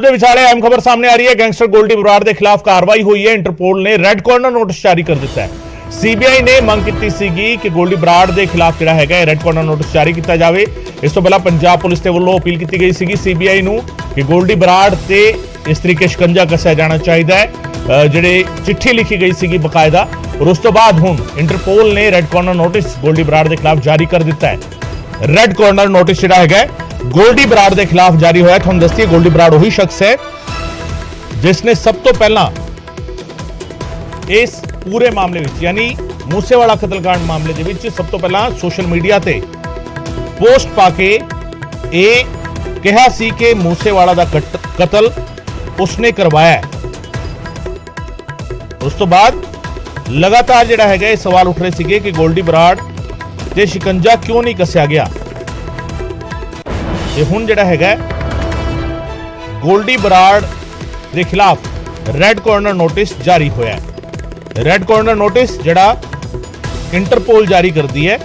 ਦੇ ਵਿਚਾਲੇ ਅਹਿਮ ਖਬਰ ਸਾਹਮਣੇ ਆ ਰਹੀ ਹੈ। ਗੈਂਗਸਟਰ ਗੋਲਡੀ ਬਰਾੜ ਦੇ ਖਿਲਾਫ ਕਾਰਵਾਈ ਹੋਈ ਹੈ। ਇੰਟਰਪੋਲ ਨੇ ਰੈੱਡ ਕਾਰਨਰ ਨੋਟਿਸ ਜਾਰੀ ਕਰ ਦਿੱਤਾ ਹੈ। ਸੀਬੀਆਈ ਨੇ ਮੰਗ ਕੀਤੀ ਸੀਗੀ ਕਿ ਗੋਲਡੀ ਬਰਾੜ ਦੇ ਖਿਲਾਫ ਜਿਹੜਾ ਹੈਗਾ ਰੈੱਡ ਕਾਰਨਰ ਨੋਟਿਸ ਜਾਰੀ ਕੀਤਾ ਜਾਵੇ। ਇਸ ਤੋਂ ਪਹਿਲਾਂ ਪੰਜਾਬ ਪੁਲਿਸ ਦੇ ਵੱਲੋਂ ਅਪੀਲ ਕੀਤੀ ਗਈ ਸੀਗੀ ਸੀਬੀਆਈ ਨੂੰ ਕਿ ਗੋਲਡੀ ਬਰਾੜ ਤੇ ਇਸ ਤਰੀਕੇ ਸ਼ਿਕੰਜਾ ਕੱਸਿਆ ਜਾਣਾ ਚਾਹੀਦਾ ਹੈ। ਜਿਹੜੇ ਚਿੱਠੀ ਲਿਖੀ ਗਈ ਸੀਗੀ ਬਕਾਇਦਾ, ਔਰ ਉਸ ਤੋਂ ਬਾਅਦ ਹੁਣ ਇੰਟਰਪੋਲ ਨੇ red corner notice Goldy Brar ਦੇ ਖਿਲਾਫ ਜਾਰੀ ਕਰ ਦਿੱਤਾ ਹੈ। ਰੈੱਡ ਕਾਰਨਰ ਨੋਟਿਸ ਜਿਹੜਾ ਹੈਗਾ गोल्डी बराड़ के खिलाफ जारी होया। तुहानूं दस्सिए गोल्डी बराड़ वही शख्स है जिसने सब तो पहला इस पूरे मामले में यानी मूसेवाला कतलकांड मामले दे विच सब तो पहला सोशल मीडिया ते पोस्ट पाके ये कहा सी कि मूसेवाला दा कतल उसने करवाया है। उस तो बाद लगातार जिहड़ा हैगा ये सवाल उठ रहे सीगे कि गोल्डी बराड़ ते शिकंजा क्यों नहीं कसिया गया। ਤੇ ਹੁਣ ਜਿਹੜਾ ਹੈਗਾ ਗੋਲਡੀ ਬਰਾੜ ਦੇ ਖਿਲਾਫ ਰੈੱਡ ਕਾਰਨਰ ਨੋਟਿਸ ਜਾਰੀ ਹੋਇਆ ਹੈ। ਰੈੱਡ ਕਾਰਨਰ ਨੋਟਿਸ ਜਿਹੜਾ ਇੰਟਰਪੋਲ ਜਾਰੀ ਕਰਦੀ ਹੈ,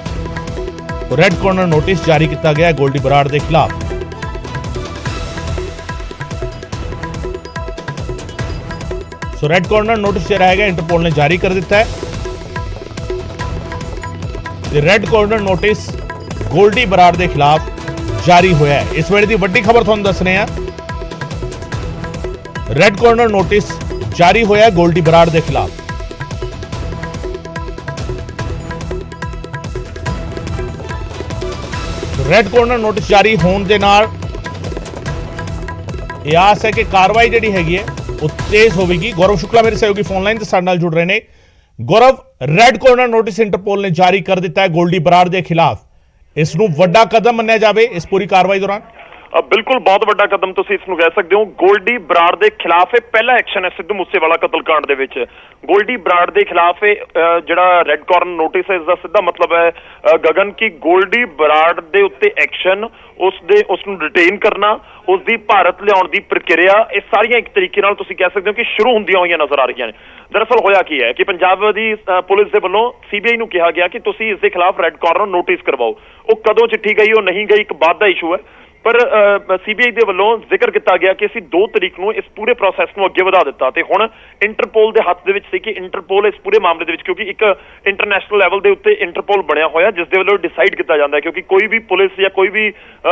ਰੈੱਡ ਕਾਰਨਰ ਨੋਟਿਸ ਜਾਰੀ ਕੀਤਾ ਗਿਆ ਹੈ ਗੋਲਡੀ ਬਰਾੜ ਦੇ ਖਿਲਾਫ। ਸੋ ਰੈੱਡ ਕਾਰਨਰ ਨੋਟਿਸ ਜਿਹੜਾ ਹੈਗਾ ਇੰਟਰਪੋਲ ਨੇ ਜਾਰੀ ਕਰ ਦਿੱਤਾ ਹੈ। ਤੇ red corner notice Goldy Brar ਦੇ ਖਿਲਾਫ जारी होया है। इस वेले दी वड्डी खबर तुहानूं दस रहे हैं। रैड कॉर्नर नोटिस जारी होया गोल्डी बराड़ के खिलाफ। रैड कॉर्नर नोटिस जारी होने के नाल यह आस है कि कार्रवाई जिहड़ी हैगी है वो तेज होगी। गौरव शुक्ला मेरे सहयोगी फोनलाइन से साडे नाल जुड़ रहे हैं। गौरव, रैड कॉर्नर नोटिस इंटरपोल ने जारी कर दिता है गोल्डी बराड़ के खिलाफ, इसनूं वड्डा कदम मन्निया जावे इस पूरी कार्रवाई दौरान? बिल्कुल बहुत वड्डा कदम तुसीं इसनूं कह सकते हो। गोल्डी बराड़ के खिलाफ ये पहला एक्शन है सिद्धू मूसेवाला कतलकांड दे विच। गोल्डी बराड़ के खिलाफ जिहड़ा रैड कॉर्नर नोटिस है इसका सीधा मतलब है गगन की गोल्डी बराड़ के उत्ते एक्शन उसनूं डिटेन करना, उसकी भारत लियाउण दी प्रक्रिया, ये सारियां एक तरीके नाल तुसीं कह सकते हो कि शुरू हुंदियां होईयां नजर आ रही हैं। दरअसल होया की है कि पंजाब दी पुलिस के वल्लों सीबीआई नूं कहा गया कि तुसीं इस दे खिलाफ रैड कॉर्नर नोटिस करवाओ। वो कदों चिट्ठी गई, वो नहीं गई, एक बाद का इशू है। पर सीबीआई के वल्लों जिक्र किया गया कि असीं 2 तरीक नूं इस पूरे प्रोसैस नूं अगे वधा दिता ते हुण इंटरपोल के हत्थ दे विच सी कि इंटरपोल इस पूरे मामले दे विच, क्योंकि एक इंटरनेशनल लैवल के उत्ते इंटरपोल बनिया होया जिस दे वल्लों डिसाइड किया जाता है। क्योंकि कोई भी पुलिस या कोई भी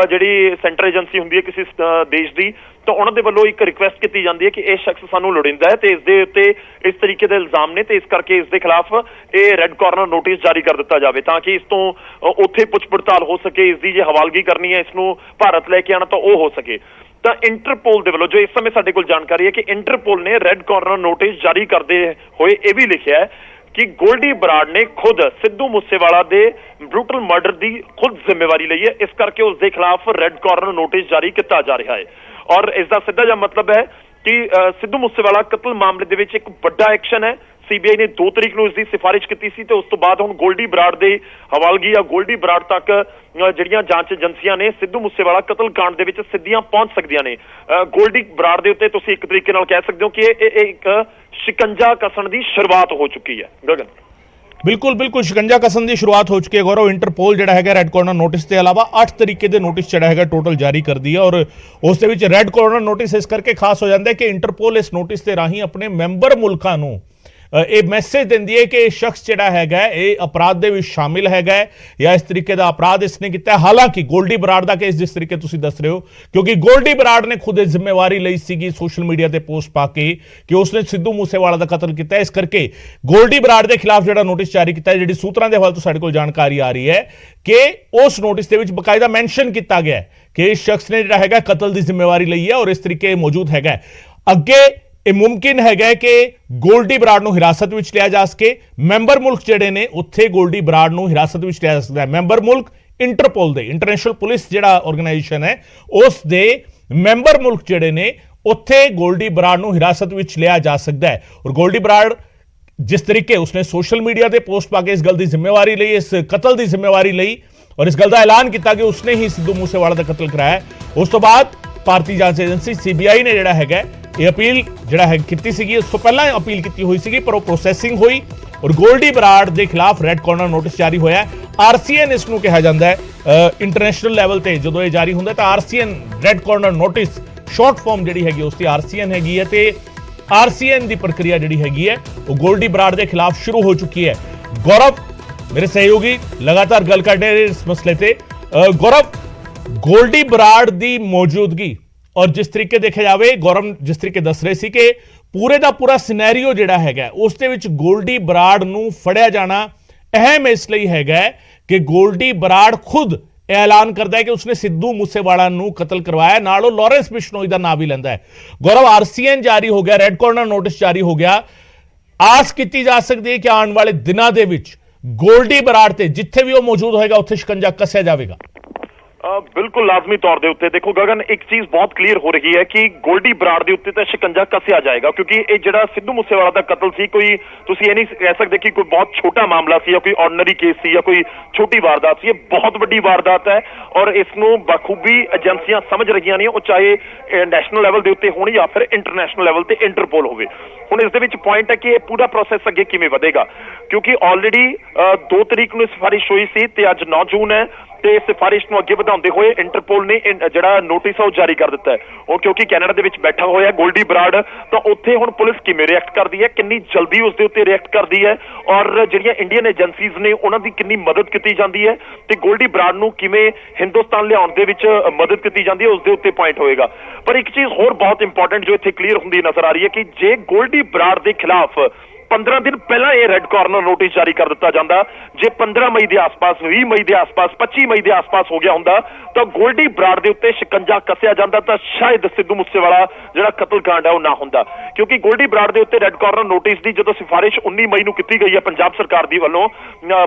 जिहड़ी सेंटर एजेंसी हुंदी है किसी देश की, तो उन्होंने वल्लों एक रिक्वेस्ट की जाती है कि यह शख्स सानू लोड़ींदा है तो इस दे उत्ते इस तरीके के इल्जाम ने, तो इस करके इस दे खिलाफ ये रैड कॉर्नर नोटिस जारी कर दिता जाए ताकि इस तो उत्थे पुछ पड़ताल हो सके, इसकी जे हवालगी करनी है, इसनूं भारत लैके आना तो वो हो सके। तो इंटरपोल दे वल्लों जो इस समय साडे कोल जानकारी है कि इंटरपोल ने रैड कॉर्नर नोटिस जारी करते हुए यह भी लिखा है कि गोल्डी बराड़ ने खुद सिद्धू मूसेवाला दे ब्रूटल मर्डर की खुद जिम्मेवारी ली है, इस करके उसके खिलाफ रैड कॉर्नर नोटिस जारी किया जा रहा है। और इसका सीधा जिहा मतलब है कि सिद्धू मूसेवाला कतल मामले दे विच एक बड़ा एक्शन है। सीबीआई ने 2 तरीक नूं इसकी सिफारिश की सी ते उस तो बाद हुण गोल्डी बराड़ दे हवालगी या गोल्डी बराड़ तक जिहड़ियां जांच एजेंसियां ने सिद्धू मूसेवाला कतल कांड दे विच सिद्धियां पहुंच सकदियां ने। गोल्डी बराड़ दे उत्ते तुसीं एक तरीके नाल कह सकदे हो कि एक शिकंजा कसन दी शुरुआत हो चुकी है। गगन, बिल्कुल बिल्कुल शिकंजा कसन की शुरुआत हो चुकी है। गौरव, इंटरपोल जिहड़ा हैगा रैड कॉर्नर नोटिस के अलावा 8 तरीके के नोटिस जिहड़ा हैगा टोटल जारी कर दी है, और उस दे विच रैड कॉर्नर नोटिस इस करके खास हो जाता है कि इंटरपोल इस नोटिस के राही अपने मैंबर मुल्कां नूं ਇਹ मैसेज ਦਿੰਦੀ है कि शख्स ਜਿਹੜਾ ਹੈਗਾ ਇਹ अपराध ਦੇ ਵਿੱਚ शामिल हैगा या इस तरीके का अपराध इसने किया। हालांकि गोल्डी बराड़ का केस जिस तरीके तुसीं दस रहे हो, क्योंकि गोल्डी बराड़ ने खुद जिम्मेवारी ली सी सोशल मीडिया पर पोस्ट पा के कि उसने सिद्धू मूसेवाला का कतल किया। इस करके गोल्डी बराड़ के खिलाफ जो नोटिस जारी किया, जी सूत्रां के हवाले तो साडे कोल जानकारी आ रही है कि उस नोटिस के बकायदा मैंशन किया गया कि इस शख्स ने जो है कतल की जिम्मेवारी ली है और इस तरीके मौजूद है। अगे ਇਹ ਮੁਮਕਿਨ ਹੈਗਾ ਕਿ ਗੋਲਡੀ ਬਰਾੜ ਨੂੰ ਹਿਰਾਸਤ ਵਿੱਚ ਲਿਆ ਜਾ ਸਕੇ। ਮੈਂਬਰ ਮੁਲਕ ਜਿਹੜੇ ਨੇ ਉੱਥੇ ਗੋਲਡੀ ਬਰਾੜ ਨੂੰ ਹਿਰਾਸਤ ਵਿੱਚ ਲਿਆ ਜਾ ਸਕਦਾ ਹੈ। ਮੈਂਬਰ ਮੁਲਕ ਇੰਟਰਪੋਲ ਦੇ, ਇੰਟਰਨੈਸ਼ਨਲ ਪੁਲਿਸ ਜਿਹੜਾ ਆਰਗੇਨਾਈਜੇਸ਼ਨ ਹੈ ਉਸ ਦੇ ਮੈਂਬਰ ਮੁਲਕ ਜਿਹੜੇ ਨੇ ਉੱਥੇ ਗੋਲਡੀ ਬਰਾੜ ਨੂੰ ਹਿਰਾਸਤ ਵਿੱਚ ਲਿਆ ਜਾ ਸਕਦਾ ਹੈ। ਔਰ ਗੋਲਡੀ ਬਰਾੜ जिस तरीके उसने सोशल मीडिया पर पोस्ट पा के इस गल की जिम्मेवारी ली, इस कतल की जिम्मेवारी ली और इस गल का ऐलान किया कि उसने ही सिद्धू मूसेवाला का कतल कराया, उस तो बाद भारतीय जांच एजेंसी सीबीआई ने जिहड़ा हैगा ये अपील जिहड़ा है कीती सीगी। उस तो पहला अपील की हुई सीगी पर वो प्रोसैसिंग हुई और गोल्डी बराड़ के खिलाफ रैड कॉर्नर नोटिस जारी होया। आरसीएन इसनूं कहा जाता है इंटरनेशनल लैवल पर जो ये जारी होंदा तो RCN red corner notice short form ਜਿਹੜੀ ਹੈਗੀ ਉਸ ਦੀ ਆਰਸੀਐਨ ਹੈਗੀ ਹੈ ਤੇ ਆਰਸੀਐਨ ਦੀ ਪ੍ਰਕਿਰਿਆ ਜਿਹੜੀ ਹੈਗੀ ਹੈ ਉਹ ਗੋਲਡੀ ਬਰਾੜ ਦੇ ਖਿਲਾਫ ਸ਼ੁਰੂ ਹੋ ਚੁੱਕੀ ਹੈ। गौरव मेरे सहयोगी लगातार गल कर रहे इस मसले ते गौरव गोल्डी बराड़ दी मौजूदगी और जिस तरीके देखे जावे गौरव जिस तरीके दस रहे सी कि पूरे दा पूरा सिनेरियो जिहड़ा हैगा उस दे विच गोल्डी बराड़ नूं फड़िया जाना अहम इसलिए हैगा कि गोल्डी बराड़ खुद ऐलान करता है कि उसने सिद्धू मूसेवाला नूं कतल करवाया, नाल ओह लॉरेंस बिश्नोई दा नाम भी लैंदा है। गौरव आरसीएन जारी हो गया, रेड कॉर्नर नोटिस जारी हो गया, आस की जा सकती है कि आने वाले दिनों के विच गोल्डी बराड़ ते जिथे भी वो मौजूद होएगा उत्थे शिकंजा कसिया जाएगा। बिल्कुल लाजमी तौर के उत्ते देखो गगन एक चीज बहुत क्लीयर हो रही है कि गोल्डी बराड़ के उत्ते तो शिकंजा कसिया जाएगा क्योंकि ये जिहड़ा सिद्धू मूसेवाला का कतल सी कोई तुसीं ये नहीं कह सकते कि कोई बहुत छोटा मामला सी या कोई ऑर्डनरी केस सी या कोई छोटी वारदात सी, ये बहुत बड़ी वारदात है और इसनूं बखूबी एजेंसियां समझ रही ने, चाहे नैशनल लैवल के उत्ते होण या फिर इंटरनैशनल लैवल ते इंटरपोल होवे। हुण इस दे विच पॉइंट है कि पूरा प्रोसैस अगे किवें वधेगा क्योंकि ऑलरेडी 2 तरीक नूं सिफारिश हुई सी ते अज 9 जून है ਤੇ ਸਿਫਾਰਿਸ਼ ਨੂੰ ਅੱਗੇ ਵਧਾਉਂਦੇ ਹੋਏ ਇੰਟਰਪੋਲ ਨੇ ਜਿਹੜਾ ਨੋਟਿਸ ਆ ਉਹ ਜਾਰੀ ਕਰ ਦਿੱਤਾ ਹੈ। ਉਹ ਕਿਉਂਕਿ ਕੈਨੇਡਾ ਦੇ ਵਿੱਚ ਬੈਠਾ ਹੋਇਆ ਗੋਲਡੀ ਬਰਾੜ, ਤਾਂ ਉੱਥੇ ਹੁਣ ਪੁਲਿਸ ਕਿਵੇਂ ਰਿਐਕਟ ਕਰਦੀ ਹੈ, ਕਿੰਨੀ ਜਲਦੀ ਉਸ ਦੇ ਉੱਤੇ ਰਿਐਕਟ ਕਰਦੀ ਹੈ ਔਰ ਜਿਹੜੀਆਂ ਇੰਡੀਅਨ ਏਜੰਸੀਜ਼ ਨੇ ਉਹਨਾਂ ਦੀ ਕਿੰਨੀ ਮਦਦ ਕੀਤੀ ਜਾਂਦੀ ਹੈ ਤੇ ਗੋਲਡੀ ਬਰਾੜ ਨੂੰ ਕਿਵੇਂ ਹਿੰਦੁਸਤਾਨ ਲਿਆਉਣ ਦੇ ਵਿੱਚ ਮਦਦ ਕੀਤੀ ਜਾਂਦੀ ਹੈ ਉਸ ਦੇ ਉੱਤੇ ਪੁਆਇੰਟ ਹੋਏਗਾ। ਪਰ ਇੱਕ ਚੀਜ਼ ਹੋਰ ਬਹੁਤ ਇੰਪੋਰਟੈਂਟ ਜੋ ਇੱਥੇ ਕਲੀਅਰ ਹੁੰਦੀ ਨਜ਼ਰ ਆ ਰਹੀ ਹੈ ਕਿ ਜੇ ਗੋਲਡੀ ਬਰਾੜ ਦੇ ਖਿਲਾਫ 15 दिन पहला यह रेड कॉर्नर नोटिस जारी कर दिता जाता, जे 15 मई के आसपास 20 मई के आसपास 25 मई के आसपास हो गया होंदा तो गोल्डी बराड़ के उत्ते शिकंजा कसिया जाता तो शायद सिद्धू मूसेवाला जिहड़ा कतलकांड है वो ना होंदा क्योंकि गोल्डी बराड़ के उत्ते रेड कॉर्नर नोटिस की जो सिफारिश 19 मई नूं कीती गई है पंजाब सरकार दी वल्लों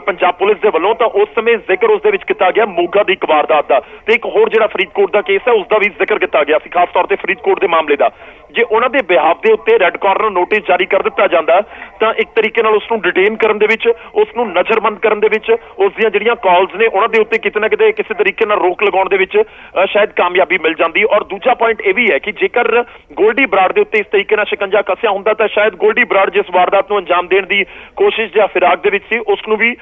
पंजाब पुलिस के वल्लों तो उस समय जिक्र उस दे विच कीता गया मोगा की एक वारदात का ते एक होर जिहड़ा फरीदकोट का केस है उसका भी जिक्र किया गया सी, खास तौर पर फरीदकोट के मामले का। जे उन्हां दे बिहाफ दे उत्ते रेड कॉर्नर नोटिस जारी कर दिता जाता तो एक तरीके नाल उसनूं डिटेन करन दे विच, उसनूं नज़रबंद करन दे विच, उस दीयां जिहड़ियां कॉल्स ने उन्हां दे उत्ते किते ना किते किसी तरीके नाल रोक लगाउण दे विच शायद कामयाबी मिल जाती। और दूजा पॉइंट यह भी है कि जेकर गोल्डी बराड़ दे उत्ते इस तरीके नाल शिकंजा कसिया हुंदा तो शायद गोल्डी बराड़ जिस वारदात नूं अंजाम देण दी कोशिश या फिराक दे विच सी उसनूं भी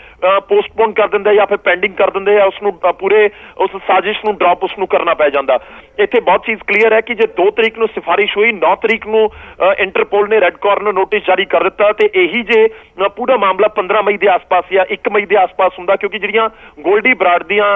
पोस्टपोन कर दिंदे या फिर पेंडिंग कर दिंदे या उसनूं पूरे उस साजिश नूं ड्रॉप उसनूं करना पै जांदा। इत्थे बहुत चीज़ क्लीयर है कि जे 2 तरीक नूं सिफारिश हुई 9 तरीक नूं इंटरपोल ने रेड कॉर्नर नोटिस जारी कर दिता तो यही जे पूरा मामला 15 मई के आसपास या 1 मई के आसपास हुंदा क्योंकि जिहड़ियां गोल्डी बराड़ दीयां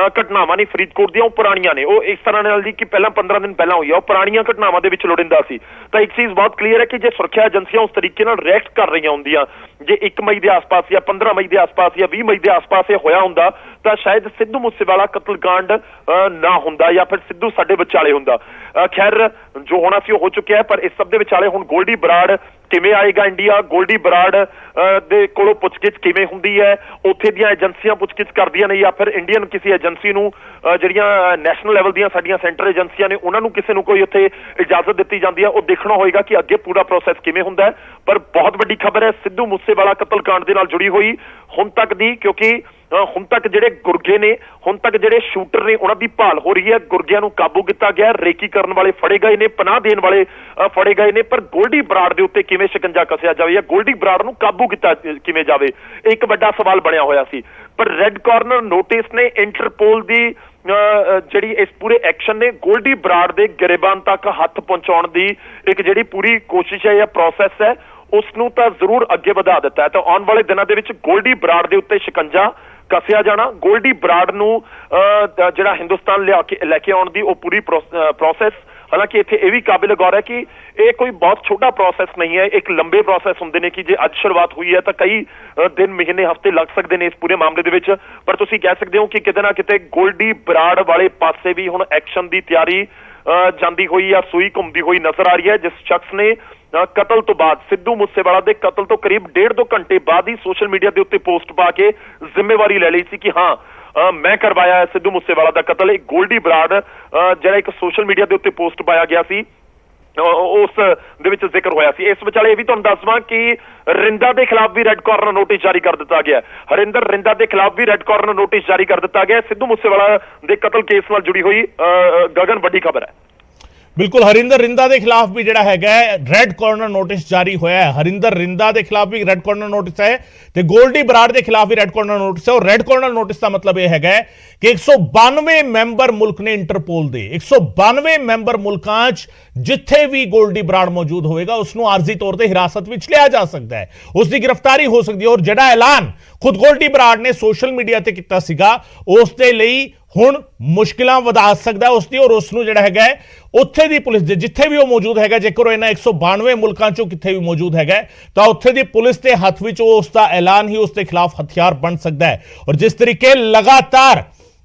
घटनावां ने फरीदकोट दीयां पुराणियां ने वो इस तरह नाल दी कि पहला 15 दिन पहला हुई है पुराणियां घटनावां दे विच लोड़िंदा सी। तो एक चीज़ बहुत क्लीयर है कि जे सुरक्षा एजेंसियां उस तरीके नाल रिएक्ट कर रही होंदियां जे 1 मई के आसपास या 15 मई के आसपास या 20 मई के आसपास ये होया हुंदा तो शायद सिद्धू मूसेवाला कतलकांड ना हुंदा या फिर सिद्धू साडे विचाले हुंदा। खैर जो होना सी हो चुका है पर इस सब दे विचाले हुण गोल्डी बराड़ किवें आएगा इंडिया, गोल्डी बराड़ दे कोलों पुछगिछ किवें हुंदी है, उत्थे दीयां एजेंसियां पुछगिछ करदियां ने या फिर इंडियन किसी एजेंसी नूं जिहड़ियां नैशनल लैवल दीयां साडीयां सेंटर एजेंसियां ने उन्हां नूं किसी नूं कोई उत्थे इजाजत दित्ती जांदी है, वो देखना होएगा कि अगे पूरा प्रोसैस किवें हुंदा है। पर बहुत वड्डी खबर है सिद्धू मूसेवाला कतलकांड दे नाल जुड़ी हुई हुण तक दी क्योंकि हुण तक जिहड़े गुरगे ने हुण तक जिहड़े शूटर ने उन्हां दी भाल हो रही है, गुरगिਆਂ ਨੂੰ काबू किया गया, रेकी करने वाले फड़े गए ने, पनाह देने वाले फड़े गए ने, पर गोल्डी बराड़ दे उत्ते किवें शिकंजा कसिया जावे या गोल्डी बराड़ ਨੂੰ काबू किया किवें जावे एक वड्डा सवाल बनया होया सी। पर रेड कॉर्नर नोटिस ने इंटरपोल दी ਜਿਹੜੀ इस पूरे एक्शन ने गोल्डी बराड़ दे गिरेबान तक हथ पहुंचाउण दी एक ਜਿਹੜੀ पूरी कोशिश है या प्रोसैस है उसनूं तां जरूर अगे वधा दिता है। तो आने वाले दिनों के विच गोल्डी बराड़ दे उत्ते शिकंजा कसिया जाना, गोल्डी बराड़ नूं जिहड़ा हिंदुस्तान लैके आउण दी वो पूरी प्रोसैस, हालांकि इत्थे यह भी काबिल गौर है कि ये कोई बहुत छोटा प्रोसैस नहीं है, एक लंबे प्रोसैस होंदे ने कि जे अज शुरुआत हुई है तो कई दिन महीने हफ्ते लग सकते हैं इस पूरे मामले दे विच। पर तुसीं कह सकते हो कि किते ना किते गोल्डी बराड़ वाले पासे भी हुण एक्शन की तैयारी जांदी हुई या सूई घुमदी हुई नजर आ रही है। जिस शख्स ने कतल तो बाद सिद्धू मूसेवाला दे कतल तो करीब 1.5-2 घंटे बाद ही सोशल मीडिया के उत्ते पोस्ट पा के जिम्मेवारी ले ली सी कि हाँ मैं करवाया है सिद्धू मूसेवाला दा कतल। एक गोल्डी बराड़ जिहड़ा एक सोशल मीडिया के उत्ते पोस्ट पाया गया सी उस दे विच जिक्र होया सी। इस विचाले ये भी तुहानूं दसवां कि रिंदा के खिलाफ भी रेड कॉर्नर नोटिस जारी कर दिता गया, हरिंदर रिंदा के खिलाफ भी रेड कॉर्नर नोटिस जारी कर दिता गया। सिद्धू मूसेवाला के कतल केस नाल जुड़ी हुई गगन वड्डी खबर है। ਬਿਲਕੁਲ ਹਰਿੰਦਰ ਰਿੰਦਾ ਦੇ ਖਿਲਾਫ ਵੀ ਜਿਹੜਾ ਹੈਗਾ ਰੈੱਡ ਕਾਰਨਰ ਨੋਟਿਸ ਜਾਰੀ ਹੋਇਆ ਹੈ। ਹਰਿੰਦਰ ਰਿੰਦਾ ਦੇ ਖਿਲਾਫ ਵੀ ਰੈੱਡ ਕਾਰਨਰ ਨੋਟਿਸ ਹੈ ਤੇ ਗੋਲਡੀ ਬਰਾੜ ਦੇ ਖਿਲਾਫ ਵੀ ਰੈੱਡ ਕਾਰਨਰ ਨੋਟਿਸ ਹੈ। ਔਰ ਰੈੱਡ ਕਾਰਨਰ ਨੋਟਿਸ ਦਾ ਮਤਲਬ ਇਹ ਹੈਗਾ ਕਿ 192 ਮੈਂਬਰ ਮੁਲਕ ਨੇ ਇੰਟਰਪੋਲ ਦੇ 192 ਮੈਂਬਰ ਮੁਲਕਾਂ 'ਚ ਜਿੱਥੇ ਵੀ ਗੋਲਡੀ ਬਰਾੜ ਮੌਜੂਦ ਹੋਵੇਗਾ ਉਸ ਨੂੰ ਆਰਜ਼ੀ ਤੌਰ ਤੇ ਹਿਰਾਸਤ ਵਿੱਚ ਲਿਆ ਜਾ ਸਕਦਾ ਹੈ, ਉਸ ਦੀ ਗ੍ਰਿਫਤਾਰੀ ਹੋ ਸਕਦੀ ਹੈ। ਔਰ ਜਿਹੜਾ ਐਲਾਨ ਖੁਦ ਗੋਲਡੀ ਬਰਾੜ ਨੇ ਸੋਸ਼ਲ ਮੀਡੀਆ ਤੇ ਕੀਤਾ ਸੀਗਾ ਉਸ ਦੇ ਲਈ ਹੁਣ ਮੁਸ਼ਕਿਲਾਂ ਵਧਾ ਸਕਦਾ ਉਸ ਦੀ, ਔਰ ਉਸ ਨੂੰ ਜਿਹੜਾ ਹੈਗਾ ਉੱਥੇ ਦੀ ਪੁਲਿਸ ਦੇ ਜਿੱਥੇ ਵੀ ਉਹ ਮੌਜੂਦ ਹੈਗਾ, ਜੇਕਰ ਇਹਨਾਂ 192 ਮੁਲਕਾਂ ਚੋਂ ਕਿੱਥੇ ਵੀ ਮੌਜੂਦ ਹੈਗਾ ਤਾਂ ਉੱਥੇ ਦੀ ਪੁਲਿਸ ਦੇ ਹੱਥ ਵਿੱਚ ਉਸ ਦਾ ਐਲਾਨ ਹੀ ਉਸ ਦੇ ਖਿਲਾਫ ਹਥਿਆਰ ਬਣ ਸਕਦਾ ਹੈ। ਔਰ ਜਿਸ ਤਰੀਕੇ ਲਗਾਤਾਰ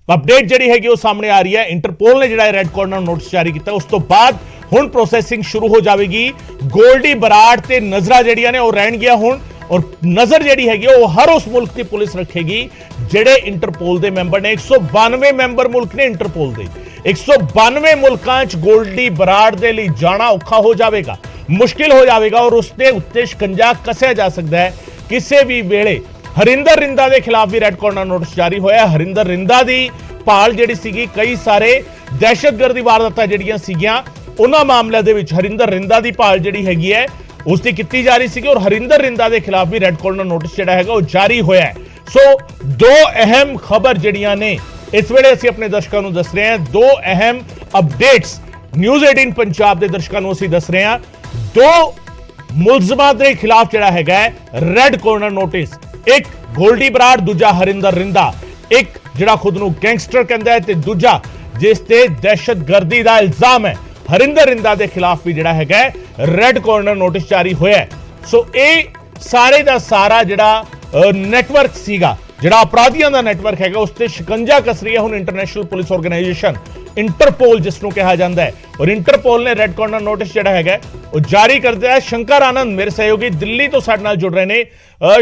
ਅਪਡੇਟ ਜਿਹੜੀ ਹੈਗੀ ਉਹ ਸਾਹਮਣੇ ਆ ਰਹੀ ਹੈ, ਇੰਟਰਪੋਲ ਨੇ ਜਿਹੜਾ ਰੈੱਡ ਕਾਰਨਰ ਨੋਟਿਸ ਜਾਰੀ ਕੀਤਾ ਉਸ ਤੋਂ ਬਾਅਦ ਹੁਣ ਪ੍ਰੋਸੈਸਿੰਗ ਸ਼ੁਰੂ ਹੋ ਜਾਵੇਗੀ। ਗੋਲਡੀ ਬਰਾੜ ਤੇ ਨਜ਼ਰਾਂ ਜਿਹੜੀਆਂ ਨੇ ਉਹ ਰਹਿਣਗੀਆਂ ਹੁਣ, ਔਰ ਨਜ਼ਰ ਜਿਹੜੀ ਹੈਗੀ ਉਹ ਹਰ ਉਸ ਮੁਲਕ ਦੀ ਪੁਲਿਸ ਰੱਖੇਗੀ ਜਿਹੜੇ ਇੰਟਰਪੋਲ ਦੇ ਮੈਂਬਰ ਨੇ। 192 ਮੈਂਬਰ ਮੁਲਕ ਨੇ ਇੰਟਰਪੋਲ ਦੇ, 192 ਮੁਲਕਾਂ 'ਚ ਗੋਲਡੀ ਬਰਾੜ ਦੇ ਲਈ ਜਾਣਾ ਔਖਾ ਹੋ ਜਾਵੇਗਾ, ਮੁਸ਼ਕਿਲ ਹੋ ਜਾਵੇਗਾ ਔਰ ਉਸ ਦੇ ਉੱਤੇ ਸ਼ਿਕੰਜਾ ਕੱਸਿਆ ਜਾ ਸਕਦਾ ਹੈ ਕਿਸੇ ਵੀ ਵੇਲੇ। ਹਰਿੰਦਰ ਰਿੰਦਾ ਦੇ ਖਿਲਾਫ ਵੀ ਰੈੱਡ ਕਾਰਨਰ ਨੋਟਿਸ ਜਾਰੀ ਹੋਇਆ। ਹਰਿੰਦਰ ਰਿੰਦਾ ਦੀ ਭਾਲ ਜਿਹੜੀ ਸੀਗੀ, ਕਈ ਸਾਰੇ ਦਹਿਸ਼ਤਗਰਦੀ ਵਾਰਦਾਤਾਂ ਜਿਹੜੀਆਂ ਸੀਗੀਆਂ ਉਹਨਾਂ ਮਾਮਲਿਆਂ ਦੇ ਵਿੱਚ ਹਰਿੰਦਰ ਰਿੰਦਾ ਦੀ ਭਾਲ ਜਿਹੜੀ ਹੈਗੀ ਹੈ ਉਸ ਦੀ ਕੀਤੀ ਜਾ ਰਹੀ ਸੀਗੀ, ਔਰ ਹਰਿੰਦਰ ਰਿੰਦਾ ਦੇ ਖਿਲਾਫ ਵੀ ਰੈੱਡ ਕਾਰਨਰ ਨੋਟਿਸ ਜਿਹੜਾ ਹੈਗਾ ਉਹ ਜਾਰੀ ਹੋਇਆ ਹੈ। ਸੋ ਦੋ ਅਹਿਮ ਖਬਰ ਜਿਹੜੀਆਂ ਨੇ ਇਸ ਵੇਲੇ ਅਸੀਂ ਆਪਣੇ ਦਰਸ਼ਕਾਂ ਨੂੰ ਦੱਸ ਰਹੇ ਹਾਂ, ਦੋ ਅਹਿਮ ਅਪਡੇਟਸ ਨਿਊਜ਼ 18 ਪੰਜਾਬ ਦੇ ਦਰਸ਼ਕਾਂ ਨੂੰ ਅਸੀਂ ਦੱਸ ਰਹੇ ਹਾਂ। ਦੋ ਮੁਲਜ਼ਮਾਂ ਦੇ ਖਿਲਾਫ ਜਿਹੜਾ ਹੈਗਾ ਰੈੱਡ ਕਾਰਨਰ ਨੋਟਿਸ, ਇੱਕ ਗੋਲਡੀ ਬਰਾੜ, ਦੂਜਾ ਹਰਿੰਦਰ ਰਿੰਦਾ, ਇੱਕ ਜਿਹੜਾ ਖੁਦ ਨੂੰ ਗੈਂਗਸਟਰ ਕਹਿੰਦਾ ਹੈ ਤੇ ਦੂਜਾ ਜਿਸ ਤੇ ਦਹਿਸ਼ਤਗਰਦੀ ਦਾ ਇਲਜ਼ਾਮ ਹੈ। ਹਰਿੰਦਰ ਰਿੰਦਾ ਦੇ ਖਿਲਾਫ ਵੀ ਜਿਹੜਾ ਹੈਗਾ ਰੈੱਡ ਕਾਰਨਰ ਨੋਟਿਸ ਜਾਰੀ ਹੋਇਆ। ਸੋ ਇਹ ਸਾਰੇ ਦਾ ਸਾਰਾ ਜਿਹੜਾ ਨੈਟਵਰਕ ਸੀਗਾ, ਜਿਹੜਾ ਅਪਰਾਧੀਆਂ ਦਾ ਨੈਟਵਰਕ ਹੈਗਾ ਉਸ ਤੇ ਸ਼ਿਕੰਜਾ ਕਸ ਰਹੀ ਹੈ ਹੁਣ ਇੰਟਰਨੈਸ਼ਨਲ ਪੁਲਿਸ ਆਰਗੇਨਾਈਜੇਸ਼ਨ ਇੰਟਰਪੋਲ ਜਿਸ ਨੂੰ ਕਿਹਾ ਜਾਂਦਾ ਹੈ। ਔਰ ਇੰਟਰਪੋਲ ਨੇ ਰੈੱਡ ਕਾਰਨਰ ਨੋਟਿਸ ਜਿਹੜਾ ਹੈਗਾ ਉਹ ਜਾਰੀ ਕਰ ਦਿੱਤਾ ਹੈ। ਸ਼ੰਕਰ ਆਨੰਦ ਮੇਰੇ ਸਹਿਯੋਗੀ ਦਿੱਲੀ ਤੋਂ ਸਾਡੇ ਨਾਲ जुड़ रहे हैं।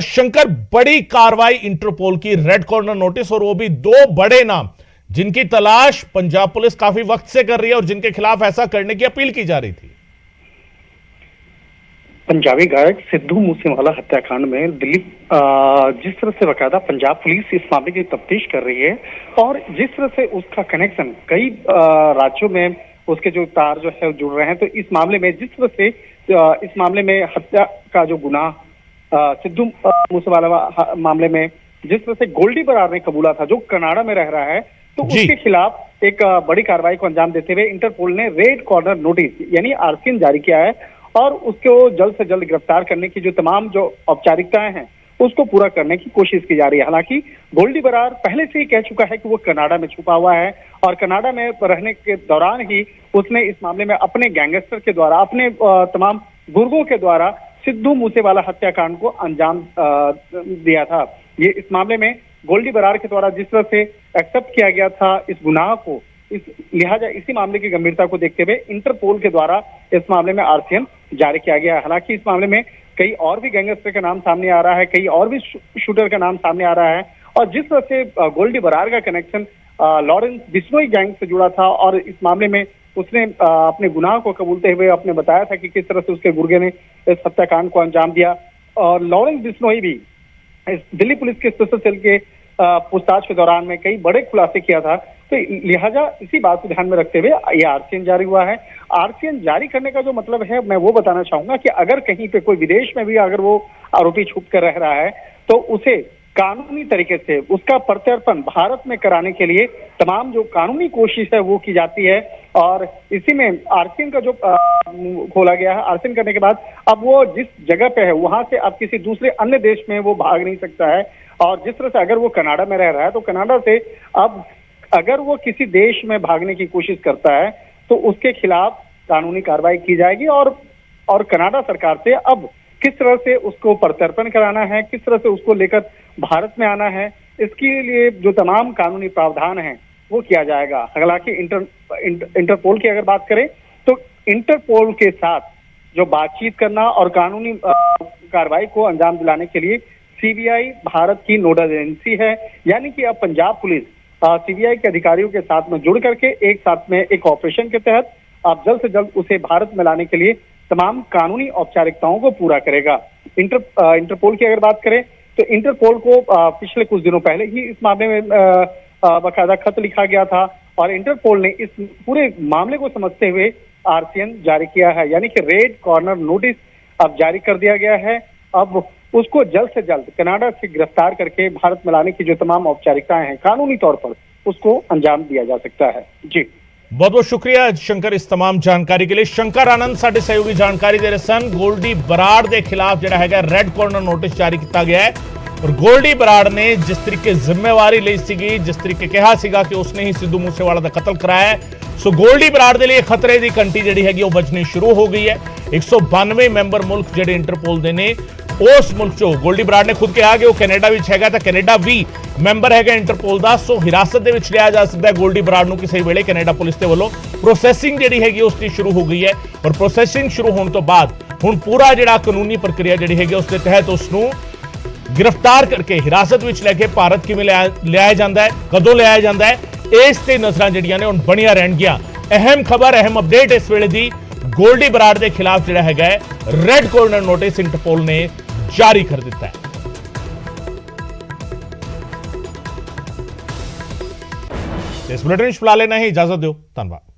शंकर, बड़ी कार्रवाई इंटरपोल की, रेड कॉर्नर नोटिस, और वो भी दो बड़े नाम जिनकी तलाश पंजाब पुलिस काफी वक्त से कर रही है और जिनके खिलाफ ऐसा करने की अपील की जा रही थी। पंजाबी गायक सिद्धू मूसेवाला हत्याकांड में दिल्ली जिस तरह से बकायदा पंजाब पुलिस इस मामले की तफ्तीश कर रही है और जिस तरह से उसका कनेक्शन कई राज्यों में उसके जो तार जो है जुड़ रहे हैं, तो इस मामले में जिस तरह से इस मामले में हत्या का जो गुनाह सिद्धू मूसेवाला मामले में जिस तरह से गोल्डी बराड़ ने कबूला था, जो कनाडा में रह रहा है, तो उसके खिलाफ एक बड़ी कार्रवाई को अंजाम देते हुए इंटरपोल ने रेड कॉर्नर नोटिस यानी आरसीएन जारी किया है और उसको जल्द से जल्द गिरफ्तार करने की जो तमाम जो औपचारिकताएं हैं उसको पूरा करने की कोशिश की जा रही है। हालांकि गोल्डी बराड़ पहले से ही कह चुका है कि वो कनाडा में छुपा हुआ है और कनाडा में रहने के दौरान ही उसने इस मामले में अपने गैंगस्टर के द्वारा, अपने तमाम गुर्गों के द्वारा सिद्धू मूसेवाला हत्याकांड को अंजाम दिया था। ये इस मामले में गोल्डी बराड़ के द्वारा जिस तरह से एक्सेप्ट किया गया था इस गुनाह को, इस लिहाजा इसी मामले की गंभीरता को देखते हुए इंटरपोल के द्वारा इस मामले में आरसीएन जारी किया गया है। हालांकि इस मामले में कई और भी गैंगस्टर का नाम सामने आ रहा है, कई और भी शूटर का नाम सामने आ रहा है और जिस तरह से गोल्डी बराड़ का कनेक्शन लॉरेंस बिश्नोई गैंग से जुड़ा था और इस मामले में उसने अपने गुनाह को कबूलते हुए अपने बताया था कि किस तरह से उसके गुर्गे ने इस हत्याकांड को अंजाम दिया। और लॉरेंस बिश्नोई भी इस दिल्ली पुलिस के स्पेशल सेल के पूछताछ के दौरान में कई बड़े खुलासे किया था, तो लिहाजा इसी बात को ध्यान में रखते हुए ये आरसीएन जारी हुआ है। आरसीएन जारी करने का जो मतलब है मैं वो बताना चाहूंगा कि अगर कहीं पे कोई विदेश में भी अगर वो आरोपी छुप कर रह रहा है तो उसे कानूनी तरीके से उसका प्रत्यर्पण भारत में कराने के लिए तमाम जो कानूनी कोशिश है वो की जाती है और इसी में आरसीएन का जो खोला गया है, आरसीएन करने के बाद अब वो जिस जगह पे है वहां से अब किसी दूसरे अन्य देश में वो भाग नहीं सकता है और जिस तरह से अगर वो कनाडा में रह रहा है तो कनाडा से अब अगर वो किसी देश में भागने की कोशिश करता है तो उसके खिलाफ कानूनी कार्रवाई की जाएगी और कनाडा सरकार से अब किस तरह से उसको प्रत्यर्पण कराना है, किस तरह से उसको लेकर भारत में आना है, इसके लिए जो तमाम कानूनी प्रावधान हैं वो किया जाएगा। हालांकि इंटरपोल की अगर बात करें तो इंटरपोल के साथ जो बातचीत करना और कानूनी कार्रवाई को अंजाम दिलाने के लिए सीबीआई भारत की नोडल एजेंसी है, यानी कि अब पंजाब पुलिस सीबीआई के अधिकारियों के साथ में जुड़ करके एक साथ में एक ऑपरेशन के तहत अब जल्द से जल्द उसे भारत में लाने के लिए तमाम कानूनी औपचारिकताओं को पूरा करेगा। इंटरपोल की अगर बात करें तो इंटरपोल को पिछले कुछ दिनों पहले ही इस मामले में बाकायदा खत लिखा गया था और इंटरपोल ने इस पूरे मामले को समझते हुए आरसीएन जारी किया है, यानी कि रेड कॉर्नर नोटिस अब जारी कर दिया गया है। अब उसको जल्द से जल्द कनाडा से गिरफ्तार करके भारत में लाने की जो तमाम औपचारिकताएं हैं कानूनी तौर पर उसको अंजाम दिया जा सकता है। जी बहुत बहुत शुक्रिया शंकर इस तमाम जानकारी के लिए। शंकर आनंद साडे सहयोगी जानकारी दे रहे सन। गोल्डी बराड़ के खिलाफ जिहड़ा हैगा रेड कॉर्नर नोटिस जारी किया गया है और गोल्डी बराड़ ने जिस तरीके जिम्मेवारी ली सीगी, जिस तरीके कहा सीगा कि उसने ही सिद्धू मूसेवाला का कत्ल कराया है, सो गोल्डी बराड़ के लिए खतरे की घंटी जिहड़ी हैगी वो बजनी शुरू हो गई है। 192 मैंबर मुल्क जिहड़े इंटरपोल दे ने उस मुल्क चो गोल्डी बराड़ ने खुद कहा कि वो कैनेडा विच हैगा तां कैनेडा भी मैंबर हैगा इंटरपोल दा, सो हिरासत दे विच लिया जा सकता है गोल्डी बराड़ नूं किसी वेले कैनेडा पुलिस दे वल्लों। प्रोसैसिंग जिहड़ी हैगी उसकी शुरू हो गई है और प्रोसैसिंग शुरू होने तो बाद हुण पूरा जिहड़ा कानूनी प्रक्रिया जिहड़ी हैगी उसके तहत उसनूं गिरफ्तार करके हिरासत विच लैके भारत किवें लियाया जांदा है, कदों लियाया जांदा है, इस ते नज़रां जिहड़ियां ने हुण बणियां रहणगीआं। अहम खबर, अहम अपडेट इस वेले दी गोल्डी बराड़ के खिलाफ जिहड़ा हैगा रेड कॉर्नर नोटिस इंटरपोल ने जारी कर दिता है। इस बुलेटिन फिलहाल लेना ही इजाजत दो, धन्यवाद।